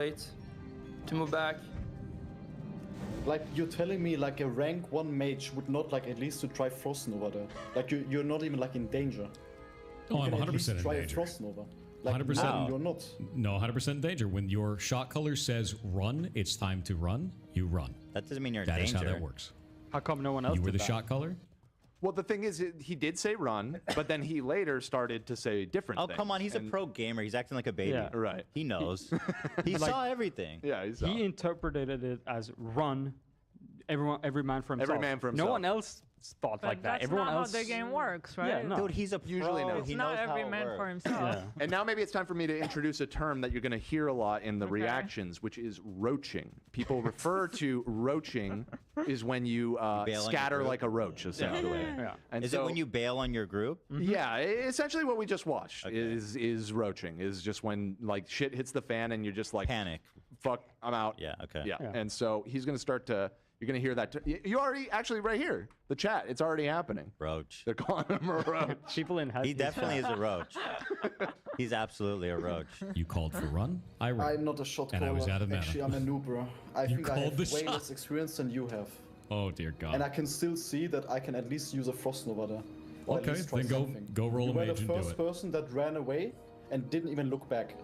Wait. To move back. Like, you're telling me like a rank 1 mage would not like at least to try Frost Nova there? Like you're not even like in danger. Oh, I'm 100% in try danger. a Frost Nova. Like, 100%. No, you're not. No, 100% in danger. When your shot color says run, it's time to run, you run. That doesn't mean you're in danger. danger. That is how that works. How come no one else You were did the that? shot color? Well, the thing is, he did say run, but then he later started to say different things. Oh, come on. He's a pro gamer. He's acting like a baby. Yeah. Right. He knows. He saw everything. Yeah, he saw. He interpreted it as run. Every man for himself. Every man for himself. No one else thought like that. That's Everyone not else. how the game works, right? Yeah, no. Dude, he's a pro. Usually no. It's He not knows how every it man works. for himself. Yeah. And now maybe it's time for me to introduce a term that you're going to hear a lot in the Okay. reactions, which is roaching. People refer to roaching is when you bail on your scatter group? like a roach, essentially. Yeah. And Is so, it when you bail on your group? Yeah, essentially what we just watched Okay. is roaching. Is just when like shit hits the fan and you're just like Panic. Fuck, I'm out. Yeah, okay. Yeah. Yeah. And so he's going to start to. You're going to hear that. You already actually right here, the chat. It's already happening. Roach. They're calling him a roach. People in He definitely is a roach. He's absolutely a roach. You called for run, I run. I'm not a shot And caller. I was out of mana. Actually, I'm a noob, bro. I think I called have the way shot. less experience than you have. Oh, dear God. And I can still see that I can at least use a Frost Nova there. Or at Okay, least try then go- something. go roll you a were mage the and do first it. person that ran away and didn't even look back.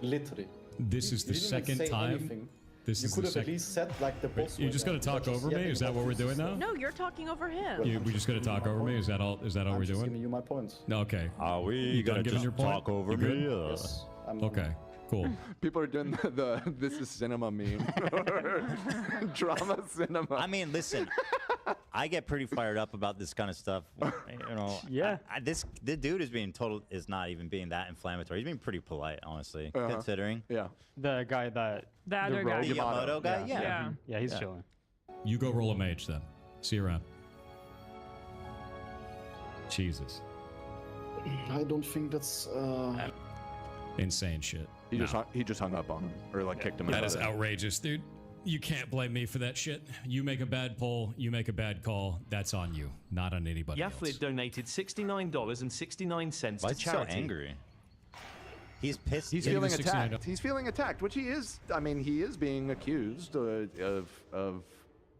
Literally. This is the You didn't even second say time. anything. This You is could the have at second. least said like the boss. You're just way gonna there. talk Not over just me? Is that what we're doing now? No, you're talking over him. We're just gonna talk over me? Is that all? Is that all I'm we're just giving doing? you my points. No, okay. Are we You done giving your point? talk over You good? me? Yes. I'm Okay. Cool. People are doing the this is cinema meme. Drama cinema. I mean, listen. I get pretty fired up about this kind of stuff. You know. Yeah. The dude is not even being that inflammatory. He's being pretty polite, honestly, considering. Yeah. The guy that. The other guy. rogue- The Yamato guy. Yeah. Yeah. Yeah. Yeah, he's chilling. You go roll a mage then. See you around. Jesus. I don't think that's. Insane shit. He just hung up on him or like kicked him out. That is outrageous, dude. You can't blame me for that shit. You make a bad poll, you make a bad call. That's on you, not on anybody else. Yaflid donated $69.69 Why to is he so charity. angry? He's pissed. He's Yeah, feeling he was attacked. 69. He's feeling attacked, which he is. I mean, he is being accused of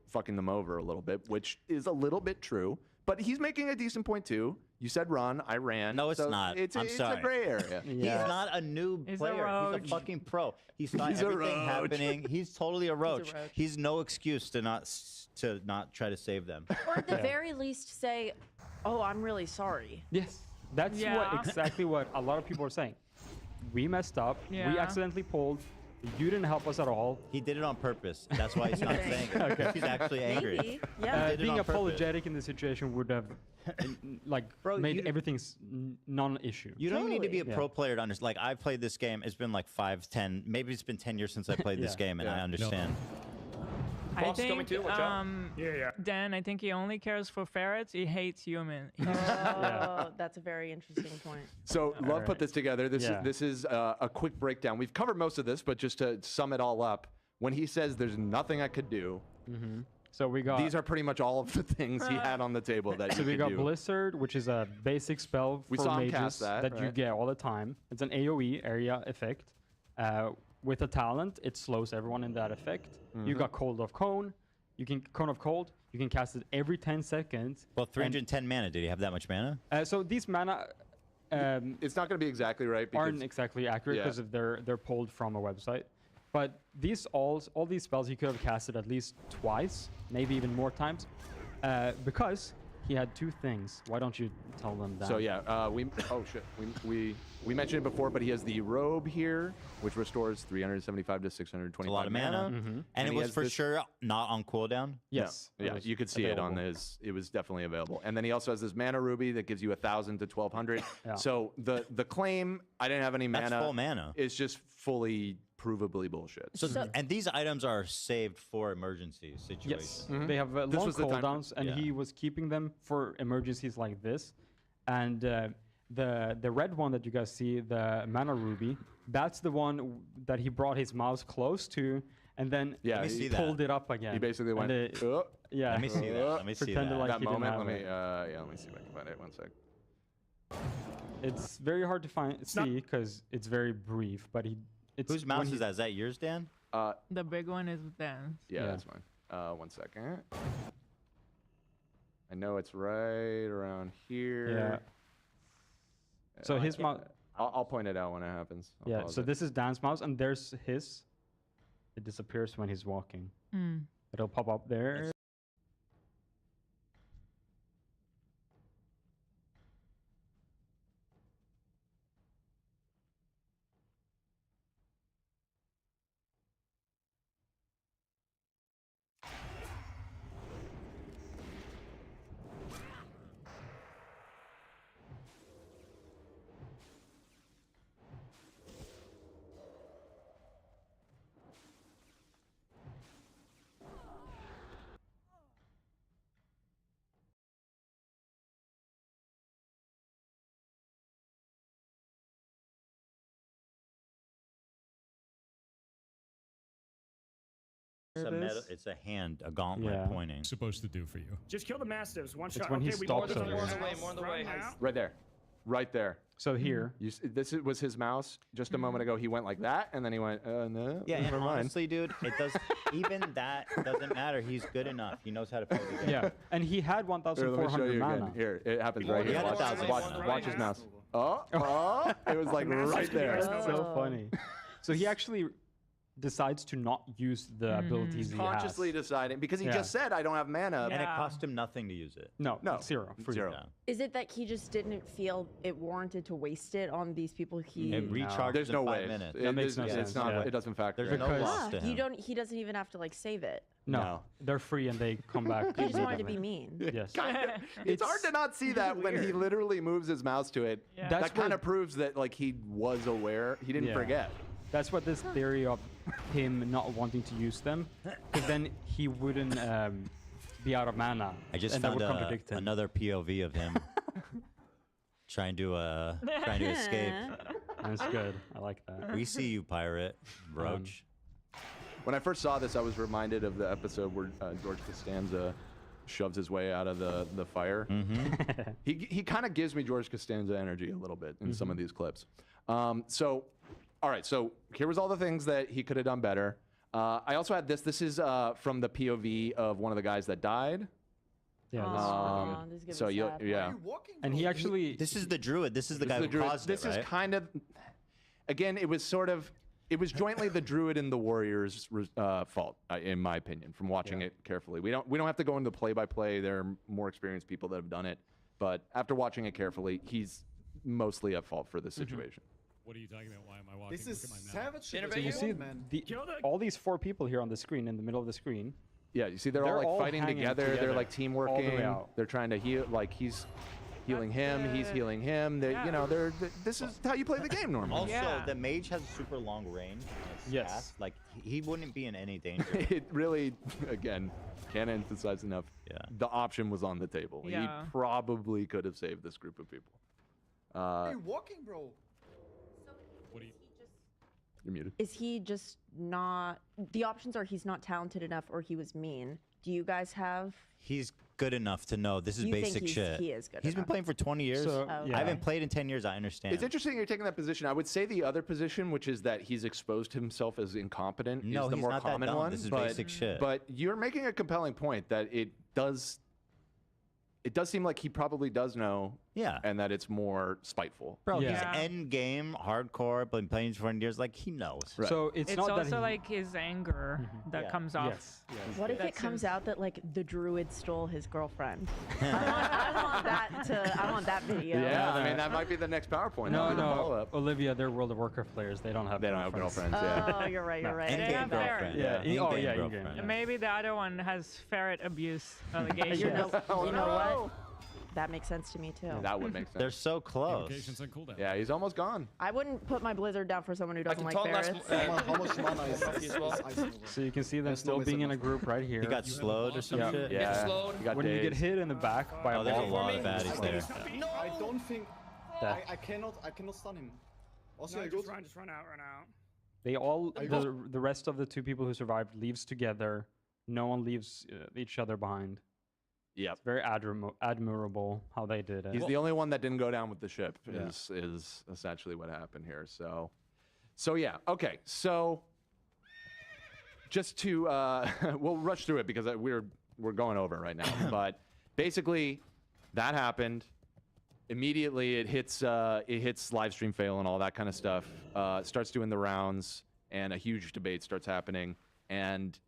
fucking them over a little bit, which is a little bit true. But he's making a decent point too. You said run, I ran. No, it's not. It's I'm sorry. a gray area. He's not a noob He's a player. He's roach. a fucking pro. He saw He's a everything roach. happening. He's totally a roach. roach. He's no excuse to not try to save them. Or at the very least say, oh, I'm really sorry. Yes. That's Yeah. exactly what a lot of people are saying. We messed up. We Yeah. accidentally pulled. You didn't help us at all. He did it on purpose. That's why he's not saying it. He's actually angry. Maybe. Yeah. Did it Being on purpose. apologetic in this situation would have Bro, made you- everything non-issue. You don't even need to be a Totally. pro player to understand. Like, I've played this game. It's been like 5, 10, maybe it's been 10 years since I played this Yeah. game, and I understand. I Boss is coming think, too, watch out. Dan, I think he only cares for ferrets. He hates human. Oh, that's a very interesting point. So Love put this together. Yeah. This is a quick breakdown. We've covered most of this, but just to sum it all up, when he says there's nothing I could do, So we got these are pretty much all of the things he had on the table that so you we could got do. Blizzard, which is a basic spell for We saw him mages cast that, you right? get all the time. It's an AoE area effect. With a talent, it slows everyone in that effect. You got Cold of Cone. Cone of Cold. You can cast it every 10 seconds. Well, 310 mana. Did he have that much mana? So these mana It's not going to be exactly right because aren't exactly accurate Yeah. because they're pulled from a website. But these all these spells he could have casted at least twice, maybe even more times, because he had two things. Why don't you tell them that? So yeah, we mentioned it before, but he has the robe here, which restores 375 to 625 A lot of mana. And it he was has for this- sure not on cooldown. Yes. Yeah, was you could see it on available. his. It was definitely available. And then he also has this mana ruby that gives you 1,000 to 1,200. Yeah. So the claim I didn't have any mana. That's full mana. Is just fully provably bullshit. So, and these items are saved for emergency situations. Yes, they have long was the time- cooldowns, and Yeah. he was keeping them for emergencies like this. And the red one that you guys see, the mana ruby, that's the one that he brought his mouse close to, and then Yeah, Let me he see that. pulled it up again. He basically And went. yeah. Let me see that. Let me see Pretended that. like that he didn't moment. have Let me. it. Let me see if I can find it. One sec. It's very hard to see because it's very brief, but he it's Whose mouse is that? Is that yours, Dan? The big one is Dan's. Yeah, Yeah. that's fine. 1 second. I know it's right around here. So his mouse. I'll point it out when it happens. I'll Yeah. pause So it. this is Dan's mouse, and there's his. It disappears when he's walking. It'll pop up there. It's a hand, a gauntlet Yeah. pointing. Supposed to do for you. Just kill the mastiffs. One It's shot. when he okay, we stops more than over one here. mouse More on the right way. now. Right there. Right there. So here. Was his mouse just a moment ago. He went like that, and then he went, no, Yeah, and never mind. honestly, dude, it does. Even that doesn't matter. He's good enough. He knows how to play the game. Yeah. And he had Here, let me show 1,400 you mana. again. Here, it happens More right than here. one Watch, mouse, watch, one watch right his now. mouse. It was like right there. So funny. So he actually decides to not use the abilities he Consciously has. deciding because he Yeah. just said I don't have mana. And it Yeah. cost him nothing to use it. No, No, zero. Free. zero. Yeah. Is it that he just didn't feel it warranted to waste it on these people he? It recharges There's no in 5 way. minutes. That makes no It's sense, not. yeah. It doesn't factor. There's in. no Because- loss to him. He doesn't even have to like save it. No, No. they're free and they come back. He just wanted to be immediately. mean. Yes. It's hard to not see that when he literally moves his mouse to it. Yeah. That's That kind what- of proves that like he was aware. He didn't Yeah. forget. That's what this theory of him not wanting to use them, because then he wouldn't be out of mana, I just and that found would contradict him. another POV of him trying to escape. That's good. I like that. We see you, pirate, Roach. When I first saw this, I was reminded of the episode where George Costanza shoves his way out of the fire. He kind of gives me George Costanza energy a little bit in some of these clips. So, all right. So here was all the things that he could have done better. I also had this. This is from the POV of one of the guys that died. Yeah. Aw, this is gonna So be you, sad. yeah. And he actually. This is the druid. This is the This guy is who Druid. caused This it, is right? kind of, again, it was sort of, it was jointly the Druid and the Warriors' fault, in my opinion, from watching it carefully. We don't have to go into play-by-play. There are more experienced people that have done it, but after watching it carefully, he's mostly at fault for this situation. What are you talking about? Why am I walking? This is Look at my map. savage. Innovate So you Hey, see man. all these 4 people here on the screen, in the middle of the screen. Yeah, you see, they're They're all all like fighting hanging together. They're together like team all the way working. out. They're trying to heal. Like he's healing him. He's healing him. They, you know, this is how you play the game normally. Also, Yeah. the mage has a super long range. On his Yes. cast. Like he wouldn't be in any danger. It really, again, can't emphasize enough. Yeah. The option was on the table. Yeah. He probably could have saved this group of people. Are you walking, bro? What do you? You're muted. Is he just not? The options are he's not talented enough or he was mean. Do you guys have? He's good enough to know this is You think basic he's- shit. he is good He's been enough. playing for 20 years. So, Oh, yeah. I haven't played in 10 years. I understand. It's interesting you're taking that position. I would say the other position, which is that he's exposed himself as incompetent, No, is the he's more not that common dumb. one. This is but, basic shit. But you're making a compelling point that it does seem like he probably does know. Yeah. And that it's more spiteful. Bro, Yeah. he's end game, hardcore, been playing for 20 years. Like, he knows. Right. So it's, It's not that also he- like his anger that Yeah. comes off. Yes. What if it That's comes his- out that like the druid stole his girlfriend? I want that video. Yeah, I mean, that might be the next PowerPoint. No, That'll be the no, follow-up. Olivia, they're World of Warcraft players. They don't have. They don't have girlfriends. girlfriends, yeah. Oh, you're right. You're right. End They game have girlfriend. Yeah. In-game Oh, yeah, girlfriend. in-game. And maybe the other one has ferret abuse allegations. You know, Oh, you know what? That makes sense to me too. That would make sense. They're so close. Notifications on cooldown. Yeah, he's almost gone. I wouldn't put my blizzard down for someone who I doesn't can like taunt last. ferrets. How much mana is as well. Ice Nova? So you can see them There's no still way being in a enough. group right here. He got slowed or some Yeah. shit. Yeah. slowed. He got When you get dazed. hit in the back by Oh, a there's a ball, lot of baddies there. I don't think. That- I cannot stun him. Also, No, I just go. run out, run out. they all I the rest of the 2 people who survived leaves together. No one leaves each other behind. Yep. Very admirable how they did it. He's the only one that didn't go down with the ship. Yeah. Is essentially what happened here. So, So yeah, okay. So just to we'll rush through it because we're going over right now. But basically, that happened. Immediately, it hits live stream fail and all that kind of stuff. Starts doing the rounds, and a huge debate starts happening, and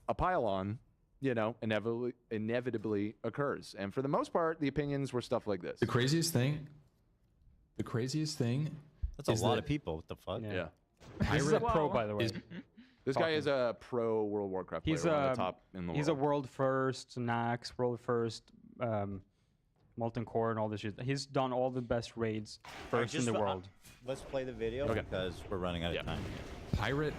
a pile-on, you know, inevitably occurs. And for the most part, the opinions were stuff like this. The craziest thing. That's a lot of people. What the fuck? Yeah. This is a pro, by the way. This guy is a pro World of Warcraft player, He's one of the top in the world. He's a world first, Nax, world first, Molten Core, and all this shit. He's done all the best raids first in the world. Let's play the video because we're running out of time. Pirate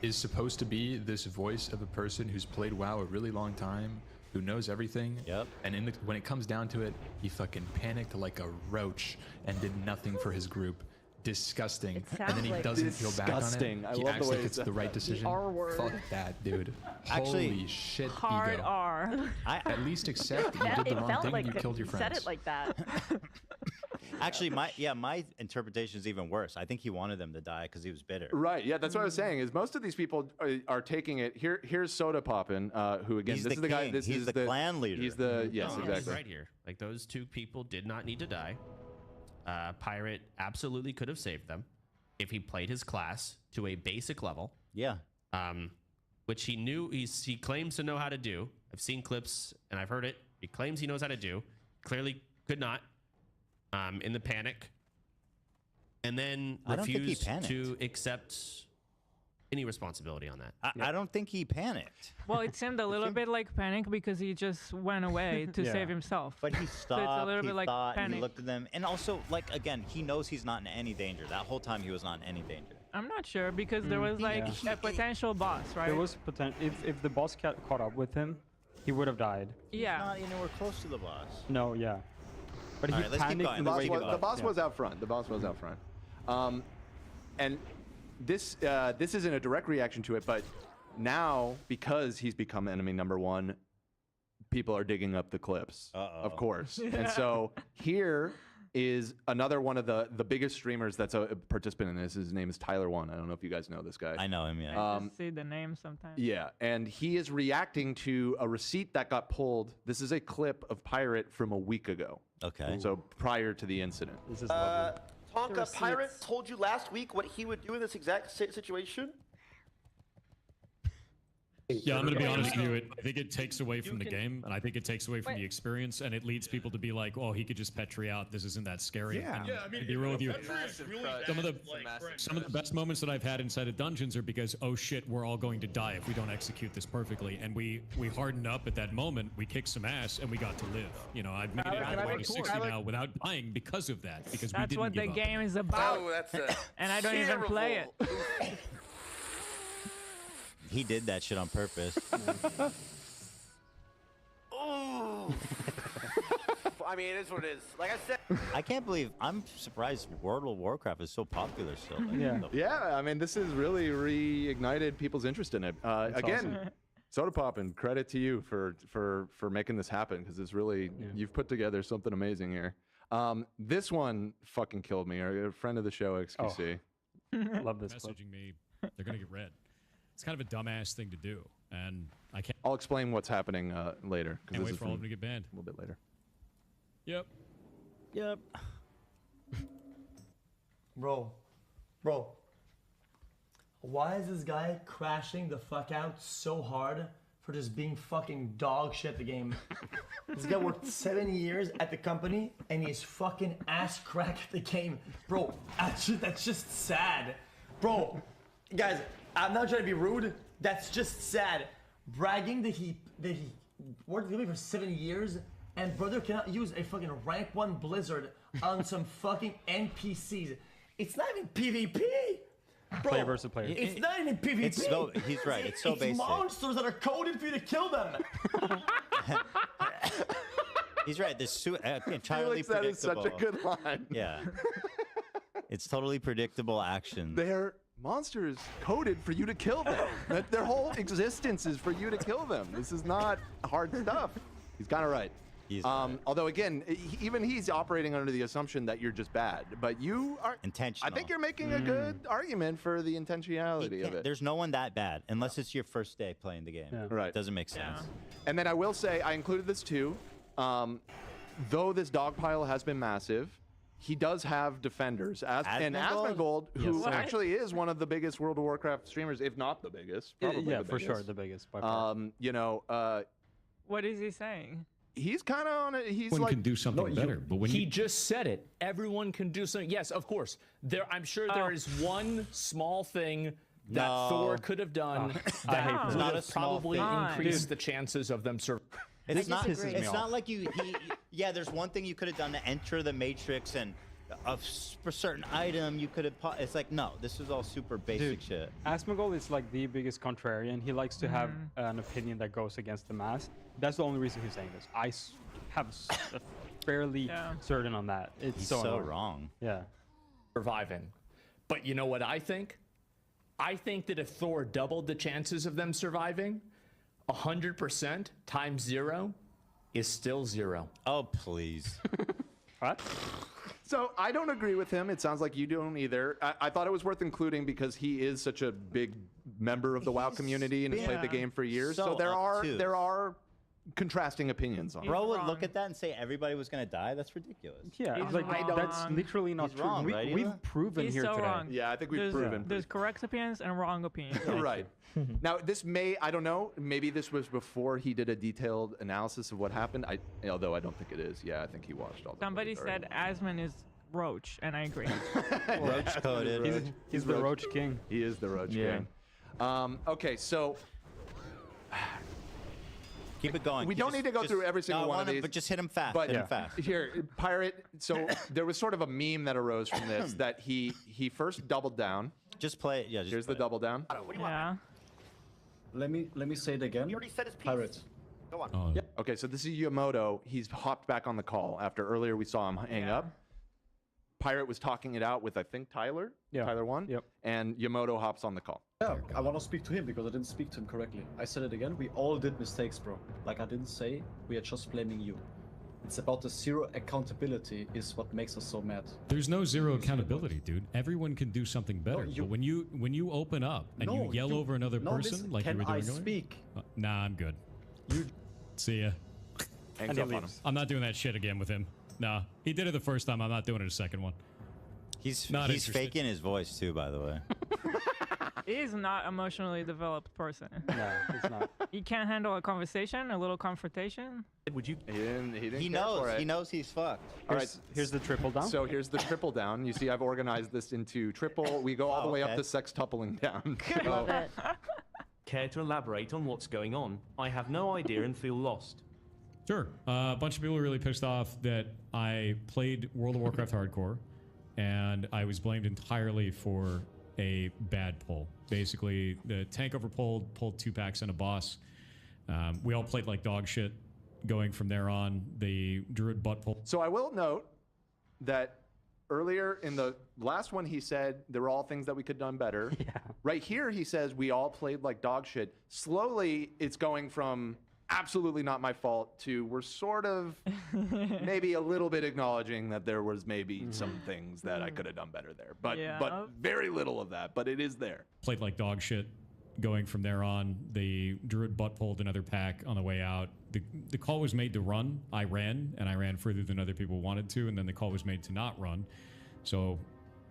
is supposed to be this voice of a person who's played WoW a really long time, who knows everything. Yep. And when it comes down to it, he fucking panicked like a roach and did nothing for his group. Disgusting. And then he doesn't feel back on it. Disgusting. I He love acts the way like it's the right decision. R word. Fuck that, dude. Actually, Holy shit, Hard ego. R. At least accept that you did the It wrong felt thing like and you killed your he friends. said it like that. Actually, my interpretation is even worse. I think he wanted them to die because he was bitter. Right. Yeah, that's what I was saying. Is most of these people are taking it. Here's Soda Poppin', who again, He's this the is the guy. king. This He's is the clan leader. He's the yes, No, exactly. he's right here. Like those two people did not need to die. Pirate absolutely could have saved them if he played his class to a basic level. Yeah. Which he knew. He claims to know how to do. I've seen clips and I've heard it. He claims he knows how to do. Clearly could not. In the panic. And then I don't think he refused panicked. to accept any responsibility on that. I don't think he panicked. Well, it seemed a little bit like panic because he just went away to save himself. But he stopped, little he bit like thought, and he panic. looked at them. And also, like, again, he knows he's not in any danger. That whole time he was not in any danger. I'm not sure because there was like Yeah. a potential boss, right? There was potential. If the boss caught up with him, he would have died. yeah. Not anywhere close to the boss. No, yeah. But All he right, let's keep panicked going. in The the boss, way Let's he keep was, the boss yeah. was out front. The boss was out front. And this isn't a direct reaction to it, but now because he's become enemy number one, people are digging up the clips, of course. And so here is another one of the biggest streamers that's a participant in this. His name is Tyler One. I don't know if you guys know this guy. I know him, yeah. I just see the name sometimes. Yeah, and he is reacting to a receipt that got pulled. This is a clip of Pirate from a week ago. Okay. So prior to the incident. This is lovely. Tonka, Pirate told you last week what he would do in this exact situation? Yeah, I'm going to be honest with you. I think it takes away from the game, and I think it takes away from the experience, and it leads people to be like, "Oh, he could just petri out. This isn't that scary." Yeah. And Yeah, I mean, to be real with you, some of the like, some of the best moments that I've had inside of dungeons are because, oh shit, we're all going to die if we don't execute this perfectly, and we hardened up at that moment. We kicked some ass, and we got to live. You know, I've made it all the way to 60 now without dying because of that. Because we That's didn't what the give up. game is about. Oh, that's a And I don't even play it. He did that shit on purpose. Oh. I mean, it is what it is. Like I said. I can't believe, I'm surprised World of Warcraft is so popular still. Like, Yeah. Yeah, I mean, this has really reignited people's interest in it. Again, Soda Poppin', credit to you for making this happen because it's really you've put together something amazing here. This one fucking killed me. A friend of the show, XQC. Love this clip. Messaging me, they're gonna get red. It's kind of a dumbass thing to do, and I can't I'll explain what's happening later because this wait is for all of from them to get banned. a little bit later. Yep. Yep. Bro, why is this guy crashing the fuck out so hard for just being fucking dog shit at the game? This guy worked 7 years at the company and he's fucking ass crack at the game. Bro, that's just sad. Bro, guys, I'm not trying to be rude. That's just sad. Bragging that he worked at the company for 7 years and brother cannot use a fucking rank 1 Blizzard on some fucking NPCs. It's not even PvP. Bro, Player versus player. It's not even PvP. It's so, he's right. It's so basic. monsters that are coded for you to kill them. He's right. This entirely Felix, that is predictable. such a good line. Yeah. It's totally predictable action. They're monsters coded for you to kill them. Their whole existence is for you to kill them. This is not hard stuff. He's kind of right. Although again, even he's operating under the assumption that you're just bad, but you are intentional. I think you're making a good argument for the intentionality of it. There's no one that bad unless it's your first day playing the game. Right. It doesn't make sense. And then I will say I included this too. Though this dog pile has been massive, he does have defenders. And Asmongold, who actually is one of the biggest World of Warcraft streamers, if not the biggest. Probably yeah, the for biggest. sure, the biggest. By far. You know, What is he saying? he's kind of on it. He's One like can do something better, but when he just said it, everyone can do something. Yes, of course. I'm sure there is one small thing that Thor could have done that would have probably increased the chances of them surviving. It's not like yeah, there's one thing you could have done to enter the Matrix and a certain item you could have. It's like, no, this is all super basic shit. Asmongold is like the biggest contrarian. He likes to have an opinion that goes against the mass. That's the only reason he's saying this. I have a fairly certain on that. It's He's so wrong. Yeah. Surviving. But you know what I think? I think that if Thor doubled the chances of them surviving, 100% times 0 is still 0. Oh, please. What? So I don't agree with him. It sounds like you don't either. I thought it was worth including because he is such a big member of the WoW community and has played the game for years. So there are contrasting opinions on it. Bro would look at that and say everybody was gonna die. That's ridiculous. Yeah, like that's literally not true. Wrong, right, we've proven He's here so today. wrong. Yeah, I think we've proven. There's correct opinions and wrong opinions. Right. Now, this I don't know, maybe this was before he did a detailed analysis of what happened. Although I don't think it is. Yeah, I think he watched all the Somebody said Asmon is Roach, and I agree. Roach coded. He's the Roach King. He is the Roach King. Okay, so keep it going. We don't need to go through every single one of these. But just hit him fast. But hit him fast. Here, Pirate. So there was sort of a meme that arose from this that he first doubled down. Just play it. Yeah. Just Here's the double down. Yeah. Let me say it again. He already said his piece. Pirate. Go on. Oh, Okay, so this is Yamoto. He's hopped back on the call after earlier we saw him hang up. Pirate was talking it out with, I think, Tyler. Yeah. Tyler 1. Yep. And Yamoto hops on the call. Yeah, I want to speak to him because I didn't speak to him correctly. I said it again. We all did mistakes, bro. Like I didn't say. We are just blaming you. It's about the zero accountability is what makes us so mad. There's no zero accountability, dude. Everyone can do something better. But when you open up and you yell over another person listen, like you were doing, can I speak? Nah, I'm good. You see ya. Hangs up on him. I'm not doing that shit again with him. Nah, he did it the first time. I'm not doing it a second one. He's interested. faking his voice too, by the way. He's not emotionally developed person. No, he's not. He can't handle a conversation, a little confrontation. Would you? He didn't He care knows. for it. He knows he's fucked. All right. Here's the triple down. So here's the triple down. You see, I've organized this into triple. We go all the way up to sextupling down. Love it. Care to elaborate on what's going on? I have no idea and feel lost. Sure. A bunch of people are really pissed off that I played World of Warcraft Hardcore, and I was blamed entirely for a bad pull. Basically, the tank pulled 2 packs and a boss. We all played like dog shit. Going from there on, the druid butt pull. So I will note that earlier in the last one, he said there were all things that we could have done better. Yeah. Right here, he says we all played like dog shit. Slowly, it's going from absolutely not my fault to we're sort of maybe a little bit acknowledging that there was maybe some things that I could have done better there. But very little of that, but it is there. Played like dog shit. Going from there on, the druid butt pulled another pack on the way out. The call was made to run. I ran, and I ran further than other people wanted to, and then the call was made to not run. So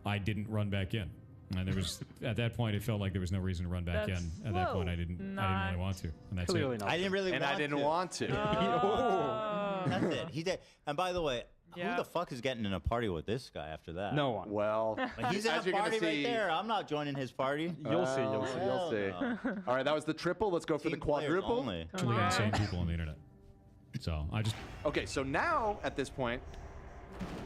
I didn't run back in. And there was, at that point, it felt like there was no reason to run back in. At that point, I didn't really want to. And that's Clearly it. not. I didn't really want to. And I didn't want to. That's it. He did. And by the way, who the fuck is getting in a party with this guy after that? No one. Well, He's in as a you're gonna party right see- there. I'm not joining his party. You'll see. You'll see. You'll see. All right, that was the triple. Let's go for the Team players quadruple. only. Actually insane people on the internet. So I just Okay, so now at this point,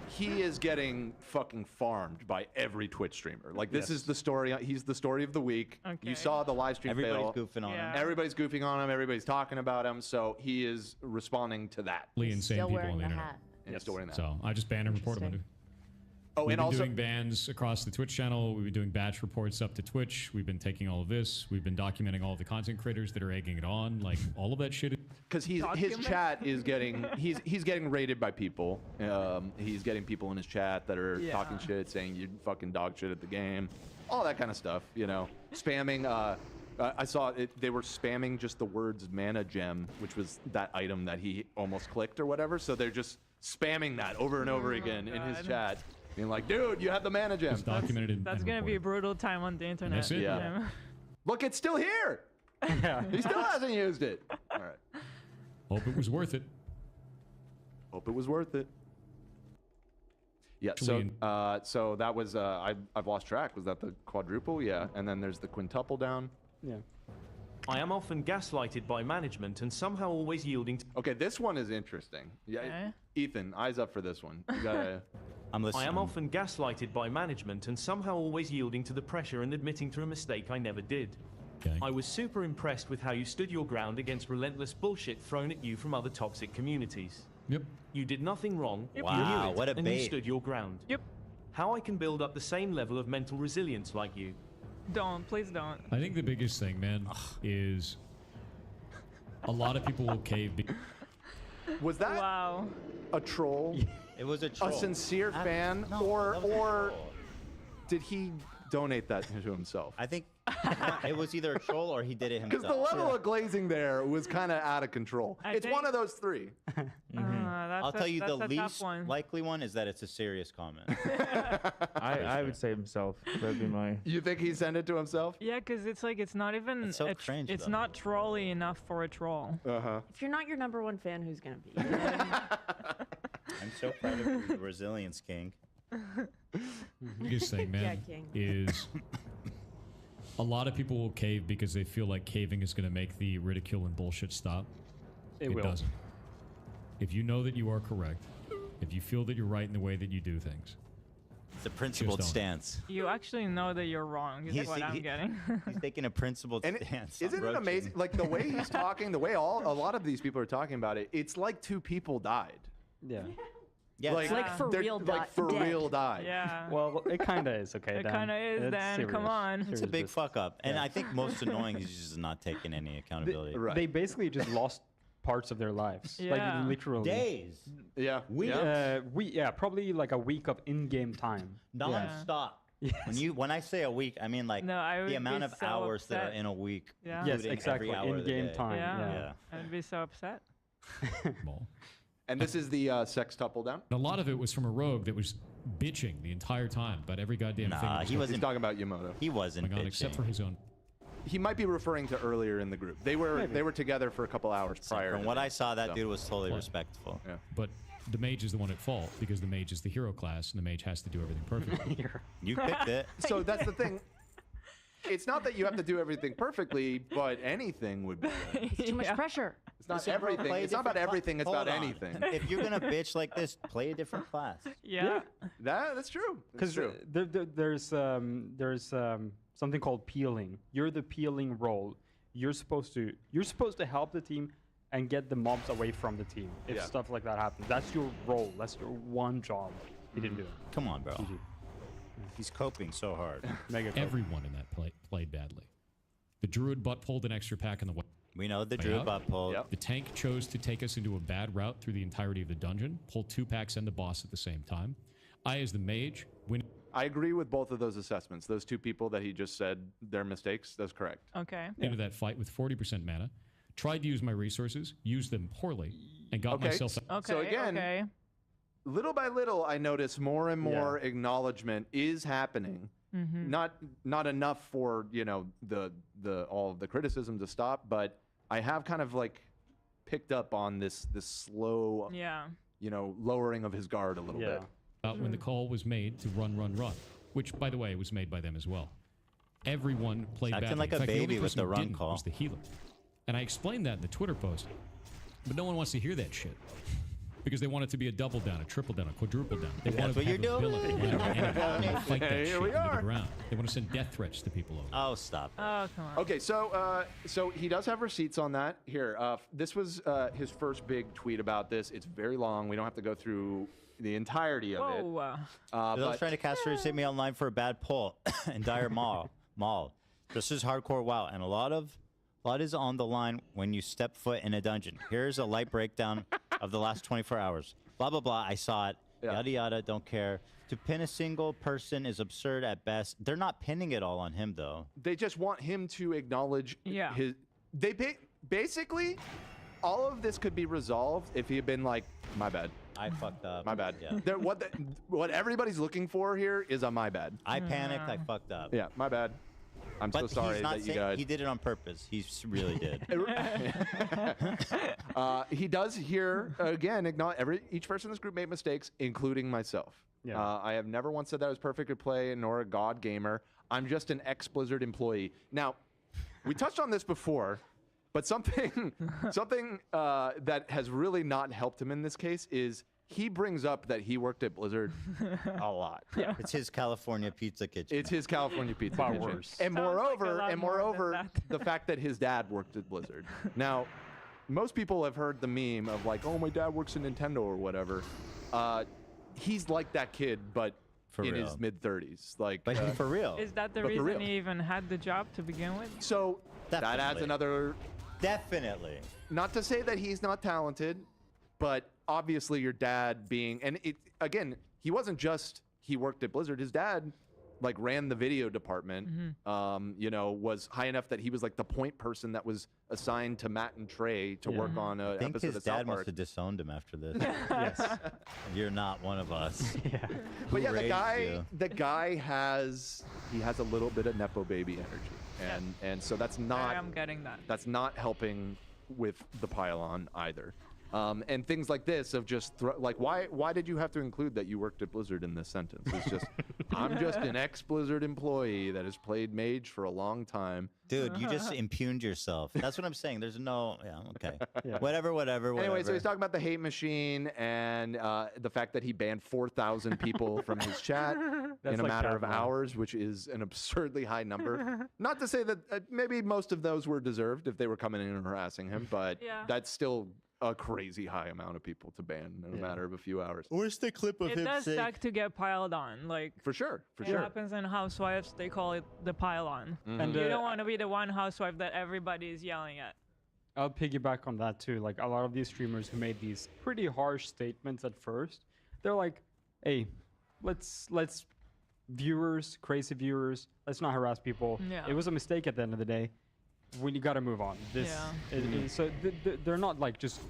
he is getting fucking farmed by every Twitch streamer. Like this is the story. He's the story of the week. Okay. You saw the live stream Everybody's fail. goofing on him. Everybody's goofing on him. Everybody's talking about him. So he is responding to that. insane Still people wearing on the the internet. hat. And still wearing that. So I just banned and reported him. Oh, we've and been also doing bans across the Twitch channel. We've been doing batch reports up to Twitch. We've been taking all of this. We've been documenting all of the content creators that are egging it on. Like all of that shit. because his chat is getting he's getting raided by people. He's getting people in his chat that are talking shit, saying you fucking dog shit at the game, all that kind of stuff. You know, spamming. I saw it. They were spamming just the words mana gem, which was that item that he almost clicked or whatever. So they're just spamming that over and over again in his chat, being like, "Dude, you have the mana gem." It's documented. That's gonna be a brutal time on the internet. That's it. Yeah. Look, it's still here. He still hasn't used it. All right. Hope it was worth it. Hope it was worth it. Yeah. So that was I've lost track. Was that the quadruple? Yeah. And then there's the quintuple down. Yeah. I am often gaslighted by management and somehow always yielding to... Okay, this one is interesting. Yeah, Okay. Ethan, eyes up for this one. You gotta... I'm listening. I am often gaslighted by management and somehow always yielding to the pressure and admitting to a mistake I never did. Okay. I was super impressed with how you stood your ground against relentless bullshit thrown at you from other toxic communities. Yep. You did nothing wrong. Wow, you knew it, what a and bait. you stood your ground. Yep. How I can build up the same level of mental resilience like you. Don't, please don't. I think the biggest thing, man, is a lot of people will cave. Was that a troll? It was a troll. A sincere fan, no, or that was a troll. did he donate that to himself? I think it was either a troll or he did it himself. Because the level of glazing there was kind of out of control. It's one of those three. I'll tell you the that's a tough least one. likely one is that it's a serious comment. I would say himself. That'd be my. You think he sent it to himself? Yeah, because it's like it's not even. It's so a cringe, it's though. not trolly enough for a troll. If you're not your number one fan, who's gonna be? I'm so proud of you, Resilience King. Biggest thing, man, King. is a lot of people will cave because they feel like caving is going to make the ridicule and bullshit stop. It will. Doesn't. If you know that you are correct, if you feel that you're right in the way that you do things, It's a principled Just don't. stance. You actually know that you're wrong. Is what I'm getting. He's taking a principled stance. on Isn't it roaching. amazing? Like the way he's talking, the way a lot of these people are talking about it, it's like two people died. Yeah. Yeah, Like, It's like for they're- real, like for dead. real died. Yeah. Well, it kind of is, okay, It Dan. kinda is, It's Dan. serious. Come on. It's a Serious big business. fuck up. And Yeah. I think most annoying is just not taking any accountability. They basically just lost parts of their lives. Yeah. Like literally. Days. Yeah. Weeks. Probably like a week of in-game time. Non-stop. Yes. When I say a week, I mean like No, I would the amount be of so hours that are upset. in a week. Yeah. Yes, including exactly. every hour of the In-game day. time. Yeah. I'd be so upset. And this is the sextuple down? a lot of it was from a rogue that was bitching the entire time about every goddamn thing. that was He's talking about Yamoto. He wasn't going on, except for his own. He might be referring to earlier in the group. They were together for a couple hours prior. From to what that, I saw, that so. dude was totally respectful. Yeah. But the mage is the one at fault because the mage is the hero class and the mage has to do everything perfectly. You picked it. So that's the thing. It's not that you have to do everything perfectly, but anything would be. It's too much pressure. It's not Listen, bro, everything. play a It's not about different everything. It's Hold about on. anything. If you're gonna bitch like this, play a different class. Yeah. That's true. That's Because true. there's something called peeling. You're the peeling role. You're supposed to help the team and get the mobs away from the team if Yeah. stuff like that happens. That's your role. That's your one job. He didn't do it. Come on, bro. GG. He's coping so hard. Mega cope. Everyone in that played badly. The druid butt pulled an extra pack in the way. We know the way druid out. butt pulled. The tank chose to take us into a bad route through the entirety of the dungeon, pulled 2 packs and the boss at the same time. I, as the mage, win. I agree with both of those assessments. Those two people that he just said their mistakes. That's correct. Okay. Into that fight with 40% mana, tried to use my resources, used them poorly, and got Okay. myself. Okay. So again, okay. little by little, I notice more and more acknowledgement is happening. Mm-hmm. Not enough for the all of the criticism to stop, but I have kind of like picked up on this slow, Yeah. lowering of his guard a little bit. When the call was made to run, which, by the way, was made by them as well. Everyone played Acting badly. like In a fact, the only baby with person the who run didn't call. was the healer. And I explained that in the Twitter post, but no one wants to hear that shit. Because they want it to be a double down, a triple down, a quadruple down. They want That's what to you're have doing. ability whenever anybody will fight that Here shit we into are. the ground. They want to send death threats to people over. Oh, stop. Oh, come on. Okay, so he does have receipts on that. Here, this was his first big tweet about this. It's very long. We don't have to go through entirety of it. Whoa. Those trying to casters hit me online for a bad pull in Dire Mall. This is hardcore WoW, and a lot is on the line when you step foot in a dungeon. Here's a light breakdown of the last 24 hours. Blah, blah, blah. I saw it. Yada, yada. Don't care. To pin a single person is absurd at best. They're not pinning it all on him, though. They just want him to acknowledge his... Basically, all of this could be resolved if he had been like, my bad. I fucked up. My bad. Yeah. What everybody's looking for here is a my bad. I panicked. I fucked up. Yeah, my bad. I'm so sorry that you guys... He did it on purpose. He really did. He does here, again, acknowledge each person in this group made mistakes, including myself. Yeah. I have never once said that I was perfect at play nor a god gamer. I'm just an ex-Blizzard employee. Now, we touched on this before, but something that has really not helped him in this case is he brings up that he worked at Blizzard a lot. Yeah. It's his California pizza kitchen. It's his California pizza kitchen. Worse. And moreover, the fact that his dad worked at Blizzard. Now, most people have heard the meme of like, oh, my dad works at Nintendo or whatever. He's like that kid, but in his mid-30s. Like, but for real. Is that the reason he even had the job to begin with? So that adds another... Definitely. Not to say that he's not talented, but obviously your dad being... And again, he wasn't just he worked at Blizzard. His dad like ran the video department, you know, was high enough that he was like the point person that was assigned to Matt and Trey to work on a I think episode his of South dad Park. must have disowned him after this. Yes. You're not one of us. But yeah, the guy has a little bit of Nepo baby energy. And so that's not... I'm getting that. That's not helping with the pylon either. And things like this of just like, why did you have to include that you worked at Blizzard in this sentence? It's just, I'm just an ex-Blizzard employee that has played Mage for a long time. Dude, you just impugned yourself. That's what I'm saying. There's no, okay. Whatever. Anyway, so he's talking about the hate machine and the fact that he banned 4,000 people from his chat in a matter of hours, which is an absurdly high number. Not to say that maybe most of those were deserved if they were coming in and harassing him, but that's still a crazy high amount of people to ban in a matter of a few hours. Where's the clip of it does suck to get piled on, like for sure. It happens in Housewives. They call it the pile-on. And you don't want to be the one housewife that everybody is yelling at. I'll piggyback on that too. Like a lot of these streamers who made these pretty harsh statements at first, they're like, "Hey, let's viewers, crazy viewers, let's not harass people. Yeah. It was a mistake at the end of the day. We got to move on." So they're not like just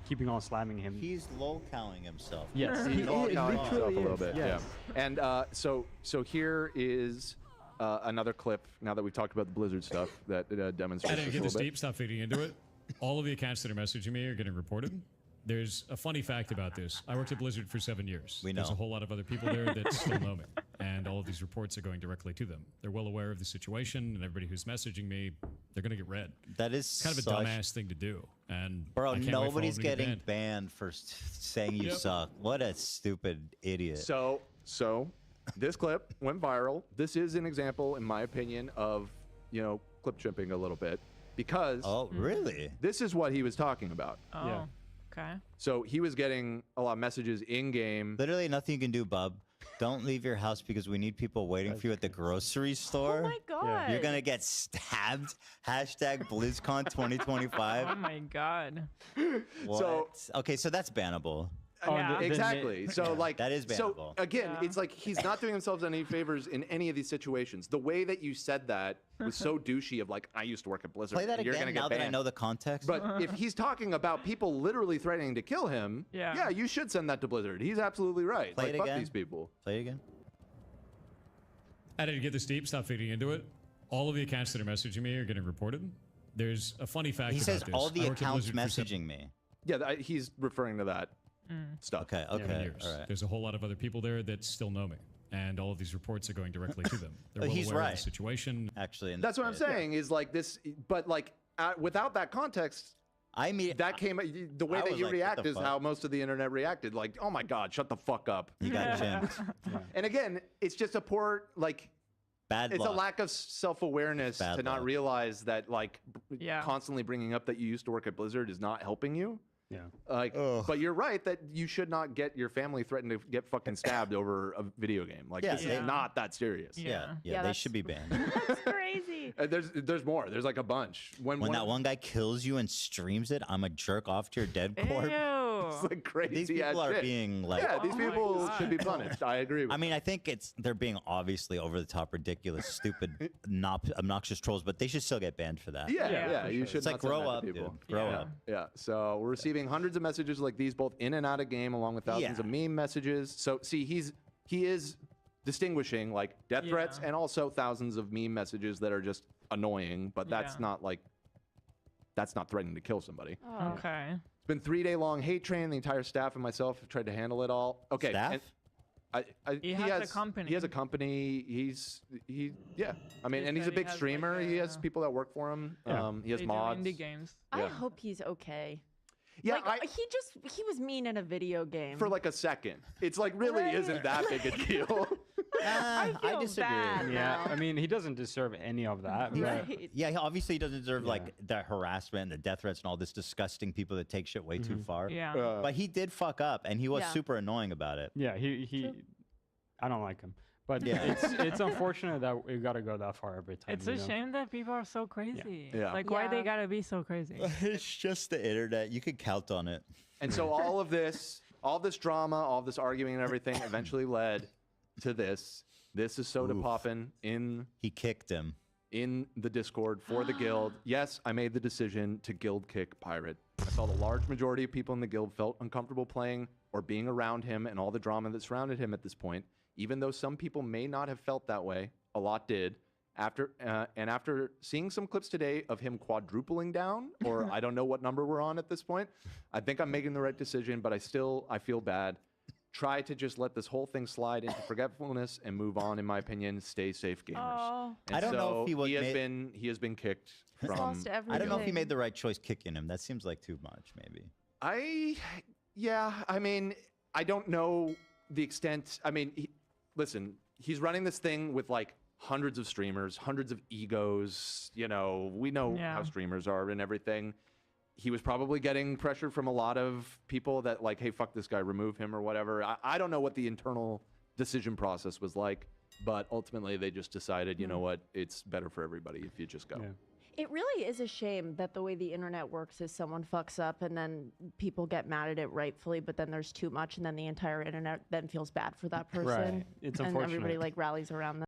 keeping on slamming him. He's lol-cowing himself. Yes, he's lol-cowing himself a little bit. Yes. Yeah. And so here is another clip. Now that we've talked about the Blizzard stuff, that demonstrates. I didn't get this this deep. Stop feeding into it. All of the accounts that are messaging me are getting reported. There's a funny fact about this. I worked at Blizzard for 7 years. We know. There's a whole lot of other people there that still know me. And all of these reports are going directly to them. They're well aware of the situation, and everybody who's messaging me, they're going to get read. That is kind of a dumbass thing to do. And bro, I can't wait for all of nobody's them to get getting banned for saying you suck. What a stupid idiot. So this clip went viral. This is an example, in my opinion, of, you know, clip chimping a little bit. Because... Oh, really? This is what he was talking about. Oh. Yeah. Okay. So he was getting a lot of messages in-game. Literally nothing you can do, bub. Don't leave your house because we need people waiting for you at the grocery store. Oh my god. You're going to get stabbed. Hashtag BlizzCon 2025. Oh my god. What? Okay, so that's bannable. Yeah. Exactly. So like that is bannable. So again, it's like he's not doing himself any favors in any of these situations. The way that you said that was so douchey of like, I used to work at Blizzard. Play that and you're again gonna get now banned. that I know the context. But if he's talking about people literally threatening to kill him, yeah, you should send that to Blizzard. He's absolutely right. Play like, it fuck again. these people. Play it again. I didn't get this deep. Stop feeding into it. All of the accounts that are messaging me are getting reported. There's a funny fact He about says this. all the I worked at accounts Blizzard for messaging me. Yeah, he's referring to that stuff. Okay, 7 years. all right. There's a whole lot of other people there that still know me. And all of these reports are going directly to them. They're well He's aware right. of the situation. Actually, That's what I'm saying is like this, but like without that context, I mean, that came the way I that was you like, react what the is fuck? how most of the internet reacted. Like, oh my God, shut the fuck up. You got chimped. And again, it's just a poor like. Bad It's luck. a lack of self-awareness to not luck. realize that like constantly bringing up that you used to work at Blizzard is not helping you. Yeah. Like, but you're right that you should not get your family threatened to get fucking stabbed over a video game. Like, this is not that serious. Yeah, they should be banned. That's crazy. There's more. There's like a bunch. When that one guy kills you and streams it, I'm a jerk off to your dead corpse. It's like crazy. These people are shit. being like, these people should be punished. I agree with I mean, I think they're being obviously over the top, ridiculous, stupid, obnoxious trolls, but they should still get banned for that. Yeah, you should. It's like not send grow that to up, dude. people. Grow up. Yeah. So we're receiving hundreds of messages like these, both in and out of game, along with thousands of meme messages. So see, he is distinguishing like death threats and also thousands of meme messages that are just annoying, but that's not threatening to kill somebody. Okay. It's been 3-day-long hate train. The entire staff and myself have tried to handle it all. Okay. Staff? He has a company. He has a company. I mean, and he's a big streamer. He has people that work for him. He has They do mods. indie games. I hope he's okay. Yeah, like, he was mean in a video game. For like a second. It's like really isn't that big a deal. I disagree. Yeah, I mean, he doesn't deserve any of that. Right. Yeah, obviously he doesn't deserve like the harassment, the death threats, and all this disgusting people that take shit way too far. Yeah. But he did fuck up, and he was super annoying about it. Yeah, I don't like him. But it's unfortunate that we got to go that far every time. It's a shame that people are so crazy. Yeah. Like, why they gotta be so crazy? It's just the internet. You can count on it. And so all this drama, all this arguing and everything eventually led to this. This is Soda Poppin' in... He kicked him. In the Discord for the guild. Yes, I made the decision to guild kick Pirate. I saw the large majority of people in the guild felt uncomfortable playing or being around him and all the drama that surrounded him at this point. Even though some people may not have felt that way, a lot did. After seeing some clips today of him quadrupling down, or I don't know what number we're on at this point, I think I'm making the right decision, but I feel bad. Try to just let this whole thing slide into forgetfulness and move on. In my opinion, stay safe, gamers. Oh. And I don't know if he has been kicked from. I don't know if he made the right choice kicking him. That seems like too much, maybe. I mean, I don't know the extent. I mean, listen, he's running this thing with like hundreds of streamers, hundreds of egos. You know, we know how streamers are and everything. He was probably getting pressure from a lot of people that like, hey, fuck this guy, remove him or whatever. I don't know what the internal decision process was like, but ultimately they just decided, you know what, it's better for everybody if you just go. Yeah. It really is a shame that the way the internet works is someone fucks up and then people get mad at it rightfully, but then there's too much and then the entire internet then feels bad for that person. Right. It's and unfortunate. everybody like rallies around them.